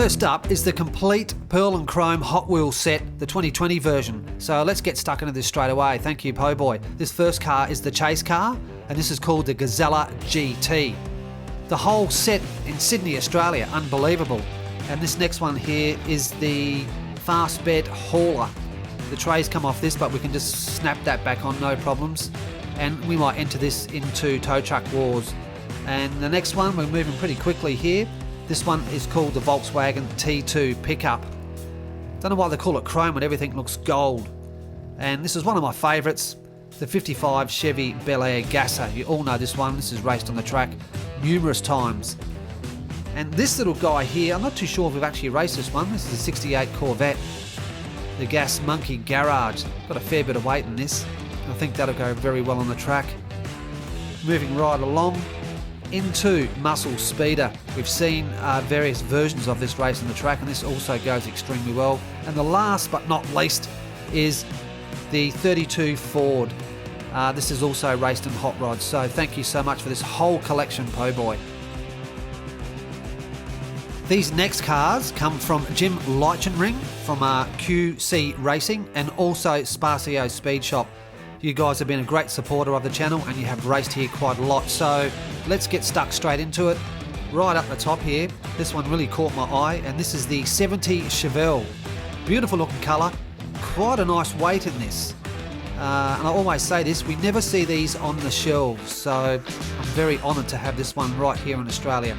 First up is the complete Pearl and Chrome Hot Wheels set, the 2020 version. So let's get stuck into this straight away. Thank you, Po Boy. This first car is the chase car, and this is called the Gazella GT. The whole set in Sydney, Australia, unbelievable. And this next one here is the fast bed hauler. The trays come off this, but we can just snap that back on, no problems. And we might enter this into Tow Truck Wars. And the next one, we're moving pretty quickly here. This one is called the Volkswagen T2 pickup. Don't know why they call it chrome when everything looks gold. And this is one of my favourites, the 55 Chevy Bel Air Gasser. You all know this one. This is raced on the track numerous times. And this little guy here, I'm not too sure if we've actually raced this one. This is a 68 Corvette, the Gas Monkey Garage. Got a fair bit of weight in this. I think that'll go very well on the track. Moving right along into Muscle Speeder. We've seen various versions of this race on the track, and this also goes extremely well. And the last but not least is the 32 Ford. This is also raced in hot rods, so thank you so much for this whole collection, Po Boy. These next cars come from Jim Leichsenring from QC Racing and also Spacio Speed Shop. You guys have been a great supporter of the channel and you have raced here quite a lot, so let's get stuck straight into it. Right up the top here, this one really caught my eye, and this is the 70 Chevelle. Beautiful looking colour, quite a nice weight in this. And I always say this, we never see these on the shelves, so I'm very honoured to have this one right here in Australia.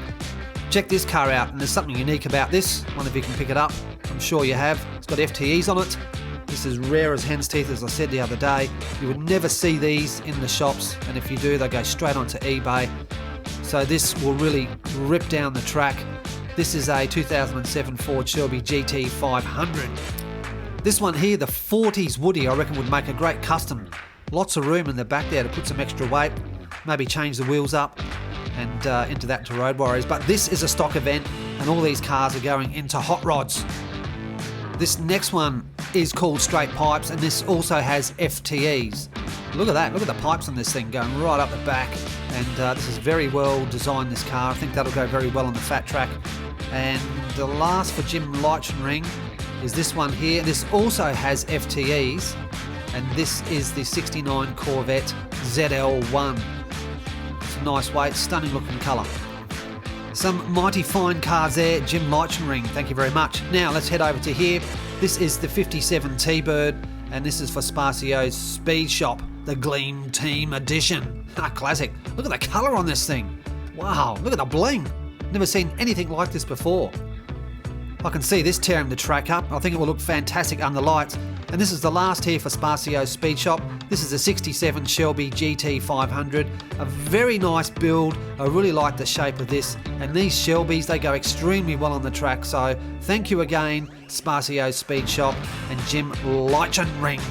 Check this car out, and there's something unique about this. One of you can pick it up, I'm sure you have. It's got FTEs on it. This is rare as hen's teeth, as I said the other day. You would never see these in the shops, and if you do, they go straight onto eBay. So this will really rip down the track. This is a 2007 Ford Shelby GT 500. This one here, the 40s Woody, I reckon would make a great custom. Lots of room in the back there to put some extra weight, maybe change the wheels up and into that to Road Warriors. But this is a stock event, and all these cars are going into hot rods. This next one is called Straight Pipes, and this also has FTEs. Look at that, look at the pipes on this thing going right up the back, and this is very well designed, this car. I think that'll go very well on the Fat Track. And the last for Jim Leichsenring is this one here. This also has FTEs, and this is the 69 Corvette ZL1. It's a nice weight, stunning looking colour. Some mighty fine cars there, Jim Leichsenring, thank you very much. Now let's head over to here. This is the 57 T-Bird, and this is for Spacio's Speed Shop, the Gleam Team Edition. Classic. Look at the colour on this thing. Wow, look at the bling. Never seen anything like this before. I can see this tearing the track up. I think it will look fantastic under lights. And this is the last here for Spacio's Speed Shop. This is a 67 Shelby GT 500. A very nice build. I really like the shape of this. And these Shelbys, they go extremely well on the track. So thank you again, Spacio's Speed Shop and Jim Leichsenring.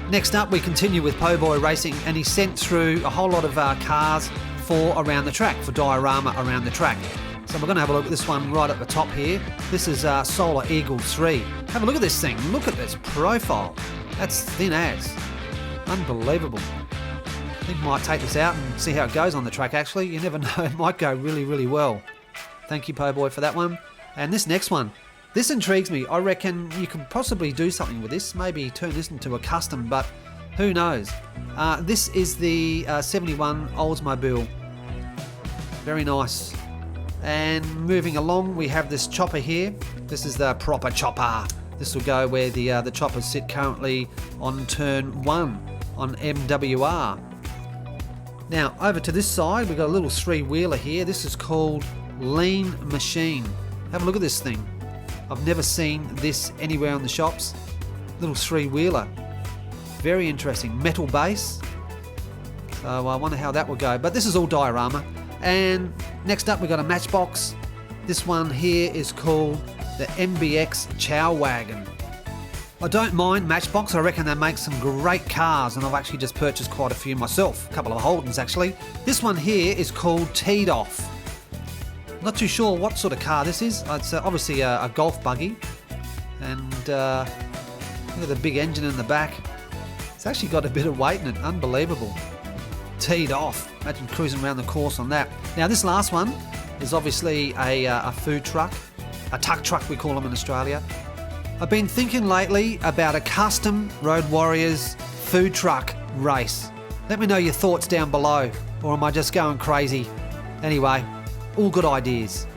Next up, we continue with Po Boy Racing, and he sent through a whole lot of cars for around the track, for diorama around the track. So we're going to have a look at this one right at the top here. This is Solar Eagle 3. Have a look at this thing. Look at this profile. That's thin as. Unbelievable. I think I might take this out and see how it goes on the track, actually. You never know. It might go really, really well. Thank you, Po Boy, for that one. And this next one. This intrigues me. I reckon you could possibly do something with this. Maybe turn this into a custom, but who knows. This is the 71 Oldsmobile. Very nice. And moving along, we have this chopper here. This is the proper chopper. This will go where the choppers sit currently on turn 1 on MWR. Now, over to this side, we've got a little three-wheeler here. This is called Lean Machine. Have a look at this thing. I've never seen this anywhere in the shops. Little three-wheeler. Very interesting. Metal base. So I wonder how that will go. But this is all diorama. And next up, we've got a Matchbox. This one here is called the MBX Chow Wagon. I don't mind Matchbox. I reckon they make some great cars, and I've actually just purchased quite a few myself. A couple of Holdens, actually. This one here is called Teed Off. Not too sure what sort of car this is. It's obviously a golf buggy. And look at the big engine in the back. It's actually got a bit of weight in it. Unbelievable. Teed Off. Imagine cruising around the course on that. Now this last one, is obviously a food truck, a tuck truck we call them in Australia. I've been thinking lately about a custom Road Warriors food truck race. Let me know your thoughts down below, or am I just going crazy? Anyway, all good ideas.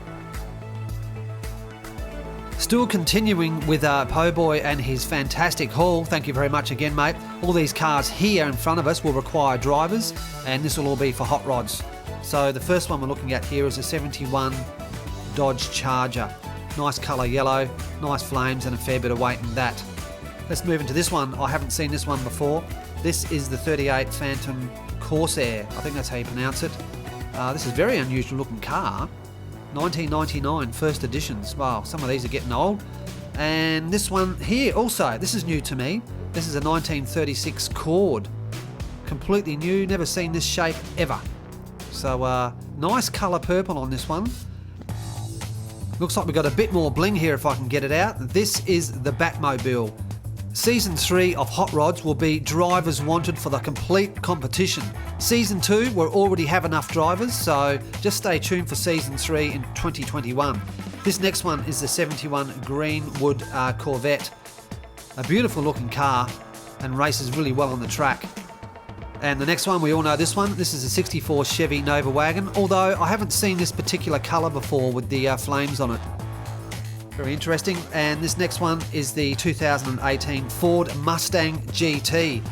Still continuing with Po Boy and his fantastic haul. Thank you very much again, mate. All these cars here in front of us will require drivers, and this will all be for hot rods. So the first one we're looking at here is a 71 Dodge Charger. Nice colour yellow, nice flames, and a fair bit of weight in that. Let's move into this one. I haven't seen this one before. This is the 38 Phantom Corsair. I think that's how you pronounce it. This is a very unusual looking car. 1999 first editions. Wow, some of these are getting old. And this one here also, this is new to me. This is a 1936 Cord. Completely new, never seen this shape ever. So nice colour purple on this one. Looks like we've got a bit more bling here if I can get it out. This is the Batmobile. Season 3 of Hot Rods will be drivers wanted for the complete competition. Season 2 will already have enough drivers, so just stay tuned for Season 3 in 2021. This next one is the 71 Greenwood Corvette. A beautiful looking car and races really well on the track. And the next one, we all know this one. This is a 64 Chevy Nova Wagon, although I haven't seen this particular colour before with the flames on it. Very interesting. And this next one is the 2018 Ford Mustang GT.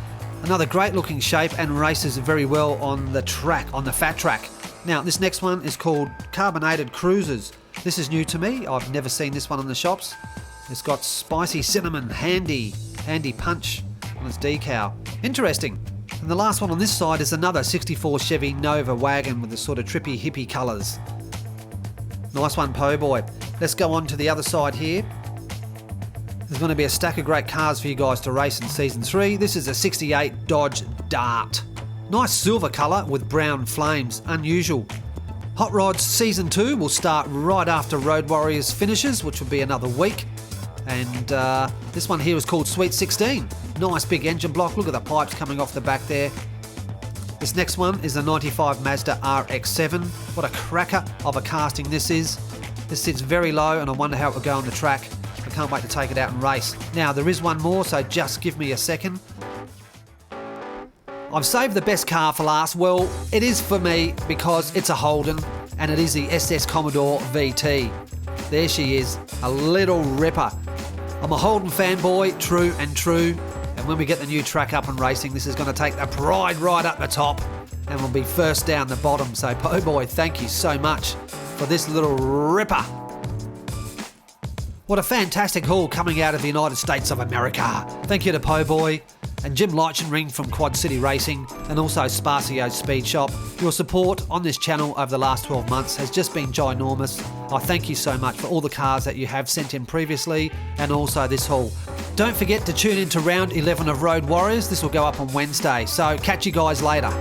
Another great looking shape and races very well on the track, on the Fat Track. Now this next one is called Carbonated Cruisers. This is new to me. I've never seen this one in the shops. It's got spicy cinnamon, handy punch on its decal. Interesting. And the last one on this side is another 64 Chevy Nova Wagon with the sort of trippy hippie colours. Nice one, Po Boy. Let's go on to the other side here. There's going to be a stack of great cars for you guys to race in Season 3. This is a 68 Dodge Dart. Nice silver colour with brown flames, unusual. Hot Rods Season 2 will start right after Road Warriors finishes, which will be another week. And this one here is called Sweet 16. Nice big engine block. Look at the pipes coming off the back there. This next one is a 95 Mazda RX-7. What a cracker of a casting this is. This sits very low and I wonder how it will go on the track. I can't wait to take it out and race. Now there is one more, so just give me a second. I've saved the best car for last. Well, it is for me because it's a Holden and it is the SS Commodore VT. There she is, a little ripper. I'm a Holden fanboy, true and true. And when we get the new track up and racing, this is going to take the pride right up the top and we'll be first down the bottom. So Po Boy, thank you so much for this little ripper. What a fantastic haul coming out of the United States of America. Thank you to Po Boy and Jim Leichsenring from Quad City Racing and also Spasio's Speed Shop. Your support on this channel over the last 12 months has just been ginormous. I thank you so much for all the cars that you have sent in previously and also this haul. Don't forget to tune in to round 11 of Road Warriors. This will go up on Wednesday. So catch you guys later.